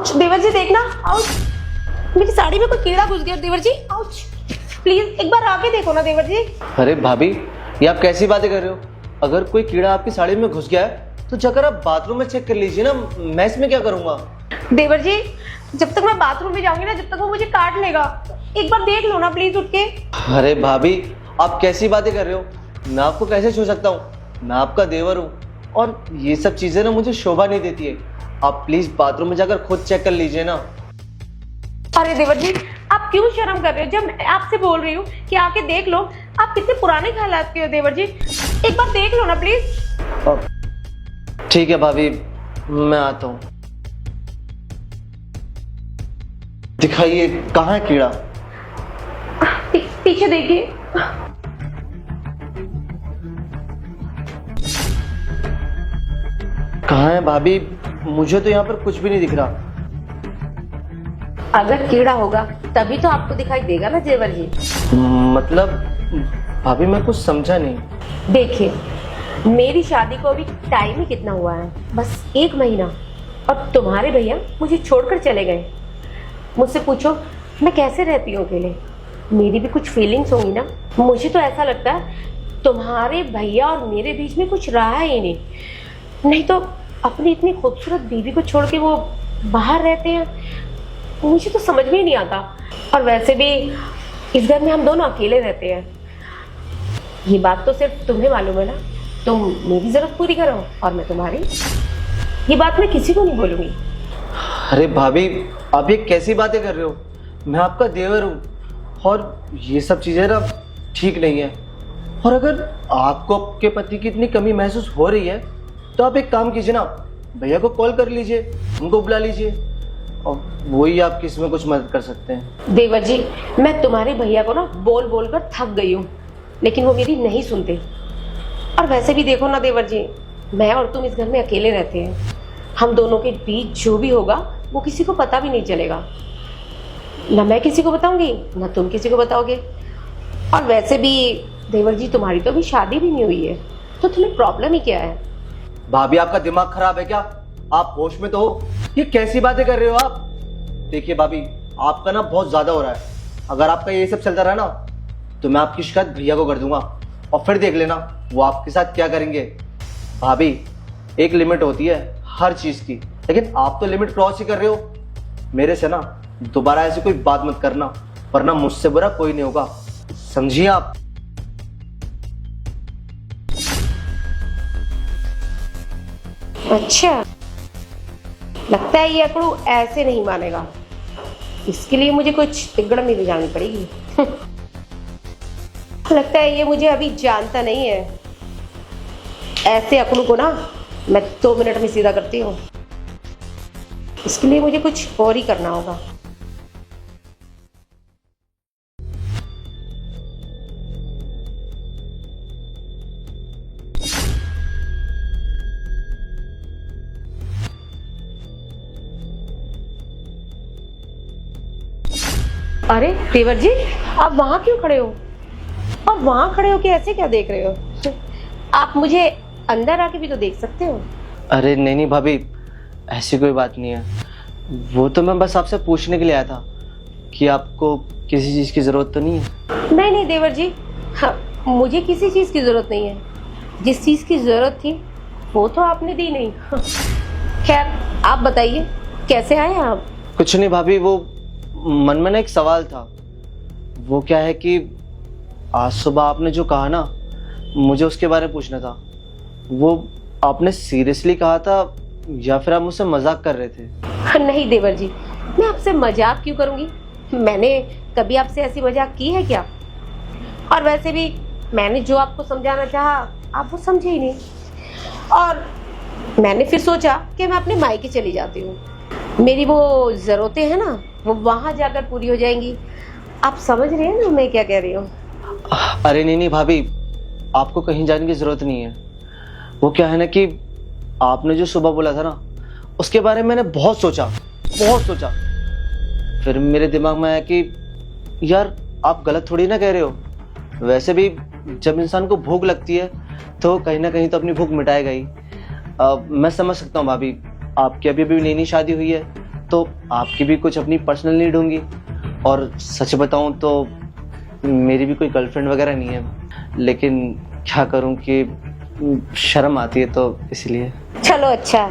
Ouch देवर जी, देखना, ouch, मेरी साड़ी में कोई कीड़ा घुस गया देवर जी, आउच, प्लीज एक बार आके देखो ना देवर जी। अरे भाभी, ये आप कैसी बातें कर रहे हो? अगर कोई कीड़ा आपकी साड़ी में घुस गया है तो जाकर आप बाथरूम में चेक कर लीजिए ना, मैं इसमें क्या करूंगा? देवर जी, जब तक मैं बाथरूम में जाऊंगी ना, जब तक वो मुझे काट लेगा, एक बार देख लो ना प्लीज उठ के। अरे भाभी, आप कैसी बातें कर रहे हो? मैं आपको कैसे छू सकता हूँ? मैं आपका देवर हूँ और ये सब चीजें ना मुझे शोभा नहीं देती है। आप प्लीज बाथरूम में जाकर खुद चेक कर लीजिए ना। अरे देवर जी, आप क्यों शर्म कर रहे हो? जब मैं आपसे बोल रही हूँ कि आके देख लो, आप कितने पुराने ख्यालात के हो देवर जी, एक बार देख लो ना प्लीज। ठीक है भाभी, मैं आता हूँ। दिखाइए, कहाँ है कीड़ा? पीछे देखिए। कहाँ है भाभी? मुझे तो यहाँ पर कुछ भी नहीं दिख रहा। अगर कीड़ा होगा तभी तो आपको दिखाई देगा ना देवर जी। मतलब भाभी, मैं कुछ समझा नहीं। देखिए, मेरी शादी को अभी टाइम ही कितना हुआ है, बस 1 महीना, और तुम्हारे भैया मुझे छोड़कर चले गए। मुझसे पूछो मैं कैसे रहती हूँ अकेले, मेरी भी कुछ फीलिंग्स होंगी ना। मुझे तो ऐसा लगता है तुम्हारे भैया और मेरे बीच में कुछ रहा ही नहीं तो अपनी इतनी खूबसूरत बीवी को छोड़ के वो बाहर रहते हैं। मुझे तो समझ में ही नहीं आता। और वैसे भी इस घर में हम दोनों अकेले रहते हैं, ये बात तो सिर्फ तुम्हें मालूम है ना। तुम मेरी जरूरत पूरी करो और मैं तुम्हारी, ये बात मैं किसी को नहीं बोलूंगी। अरे भाभी, आप ये कैसी बातें कर रहे हो? मैं आपका देवर हूँ और ये सब चीजें ना ठीक नहीं है। और अगर आपको आपके पति की इतनी कमी महसूस हो रही है तो आप एक काम कीजिए ना, भैया को कॉल कर लीजिए, उनको बुला लीजिए और वही आपकी इसमें कुछ मदद कर सकते हैं। देवर जी, मैं तुम्हारे भैया को ना बोल बोल कर थक गई हूँ, लेकिन वो मेरी नहीं सुनते। और वैसे भी देखो ना देवर जी, मैं और तुम इस घर में अकेले रहते हैं, हम दोनों के बीच जो भी होगा वो किसी को पता भी नहीं चलेगा, ना मैं किसी को बताऊंगी ना तुम किसी को बताओगे। और वैसे भी देवर जी, तुम्हारी तो अभी शादी भी नहीं हुई है, तो तुम्हें प्रॉब्लम ही क्या है? भाभी, आपका दिमाग खराब है क्या? आप होश में तो हो? ये कैसी बातें कर रहे हो आप? देखिए भाभी, आपका ना बहुत ज्यादा हो रहा है। अगर आपका ये सब चलता रहा ना तो मैं आपकी शिकायत भैया को कर दूंगा और फिर देख लेना वो आपके साथ क्या करेंगे। भाभी, एक लिमिट होती है हर चीज की, लेकिन आप तो लिमिट क्रॉस ही कर रहे हो। मेरे से ना दोबारा ऐसी कोई बात मत करना, वरना मुझसे बुरा कोई नहीं होगा, समझिए आप। अच्छा, लगता है ये अकड़ू ऐसे नहीं मानेगा, इसके लिए मुझे कुछ तिगड़ में बजानी पड़ेगी। लगता है ये मुझे अभी जानता नहीं है। ऐसे अकड़ू को ना मैं 2 मिनट में सीधा करती हूँ, इसके लिए मुझे कुछ और ही करना होगा। अरे देवर जी, आप वहां क्यों खड़े हो? और वहां खड़े हो के ऐसे क्या देख रहे हो? आप मुझे अंदर आके भी तो देख सकते हो। अरे नहीं नहीं भाभी, ऐसी कोई बात नहीं है। वो तो मैं बस आपसे पूछने के लिए आया था कि आपको किसी चीज की जरूरत तो नहीं है? नहीं नहीं देवर जी, हाँ, मुझे किसी चीज की जरूरत नहीं है। जिस चीज की जरूरत थी वो तो आपने दी नहीं। खैर, आप बताइए कैसे आए आप? कुछ नहीं भाभी, वो मन में ना एक सवाल था। वो क्या है कि आज सुबह आपने जो कहा ना, मुझे उसके बारे में पूछना था। वो आपने सीरियसली कहा था या फिर आप मुझसे मजाक कर रहे थे? नहीं देवर जी, मैं आपसे मजाक क्यों करूंगी? मैंने कभी आपसे ऐसी मजाक की है क्या? और वैसे भी मैंने जो आपको समझाना चाहा आप वो समझे ही नहीं, और मैंने फिर सोचा कि मैं अपने मायके चली जाती हूँ। मेरी वो जरूरतें हैं ना, वो वहां जाकर पूरी हो जाएंगी। आप समझ रहे हैं ना मैं क्या कह रही हूँ? अरे नहीं नहीं भाभी, आपको कहीं जाने की जरूरत नहीं है। वो क्या है ना कि आपने जो सुबह बोला था ना, उसके बारे में मैंने बहुत सोचा। फिर मेरे दिमाग में आया कि यार, आप गलत थोड़ी ना कह रहे हो। वैसे भी जब इंसान को भूख लगती है तो कहीं ना कहीं तो अपनी भूख मिटाएगा ही। मैं समझ सकता हूँ भाभी, आपकी अभी अभी नई नई शादी हुई है तो आपकी भी कुछ अपनी पर्सनल नीड होंगी, और सच बताऊं तो मेरी भी कोई गर्लफ्रेंड वगैरह नहीं है, लेकिन क्या करूं कि शर्म आती है, तो इसलिए। चलो अच्छा,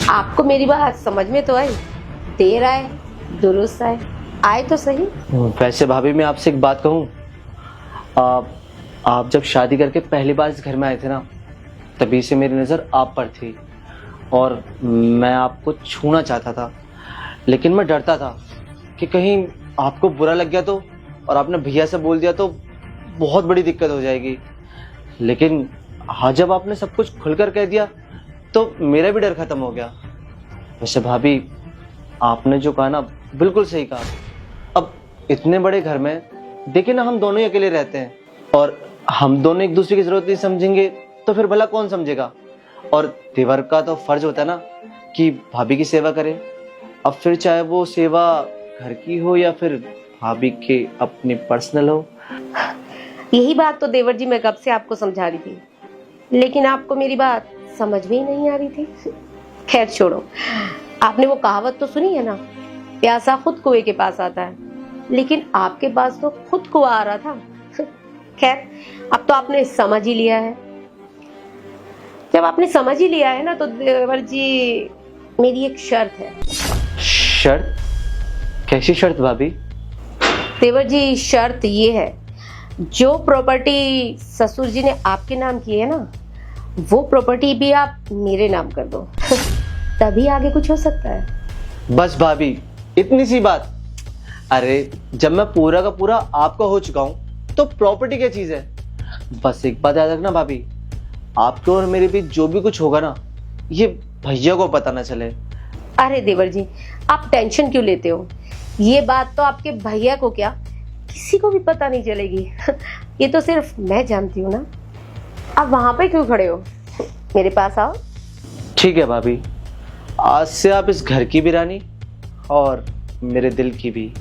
आपको मेरी बात समझ में तो आई। देर आए दुरुस्त आए तो सही। वैसे भाभी मैं आपसे एक बात कहूं, आप जब शादी करके पहली बार इस घर में आए थे ना, तभी से मेरी नज़र आप पर थी और मैं आपको छूना चाहता था, लेकिन मैं डरता था कि कहीं आपको बुरा लग गया तो, और आपने भैया से बोल दिया तो बहुत बड़ी दिक्कत हो जाएगी। लेकिन हाँ, जब आपने सब कुछ खुलकर कह दिया तो मेरा भी डर खत्म हो गया। वैसे भाभी आपने जो कहा ना, बिल्कुल सही कहा। अब इतने बड़े घर में देखिए ना, हम दोनों ही अकेले रहते हैं, और हम दोनों एक दूसरे की जरूरत नहीं समझेंगे तो फिर भला कौन समझेगा। और देवर का तो फर्ज होता है ना कि भाभी की सेवा करे। अब फिर चाहे वो सेवा घर की हो या फिर भाभी के अपनी पर्सनल हो। यही बात तो देवर जी मैं कब से आपको समझा रही थी, लेकिन आपको मेरी बात समझ में ही नहीं आ रही थी। खैर छोड़ो, आपने वो कहावत तो सुनी है ना, प्यासा खुद कुएं के पास आता है, लेकिन आपके पास तो खुद कुआं आ रहा था। खैर, अब तो आपने समझ ही लिया है। जब आपने समझ ही लिया है ना, तो देवर जी मेरी एक शर्त है। शर्त? कैसी शर्त भाभी? देवर जी शर्त ये है, जो प्रॉपर्टी ससुर जी ने आपके नाम की है ना, वो प्रॉपर्टी भी आप मेरे नाम कर दो। तभी आगे कुछ हो सकता है। बस भाभी, इतनी सी बात? अरे जब मैं पूरा का पूरा आपका हो चुका हूं तो प्रॉपर्टी क्या चीज है। बस एक बात याद रखना भाभी, आपके और मेरे बीच जो भी कुछ होगा ना, ये भैया को पता ना चले। अरे देवर जी, आप टेंशन क्यों लेते हो? ये बात तो आपके भैया को क्या, किसी को भी पता नहीं चलेगी। ये तो सिर्फ मैं जानती हूँ ना। आप वहां पे क्यों खड़े हो? मेरे पास आओ। ठीक है भाभी, आज से आप इस घर की भी रानी और मेरे दिल की भी।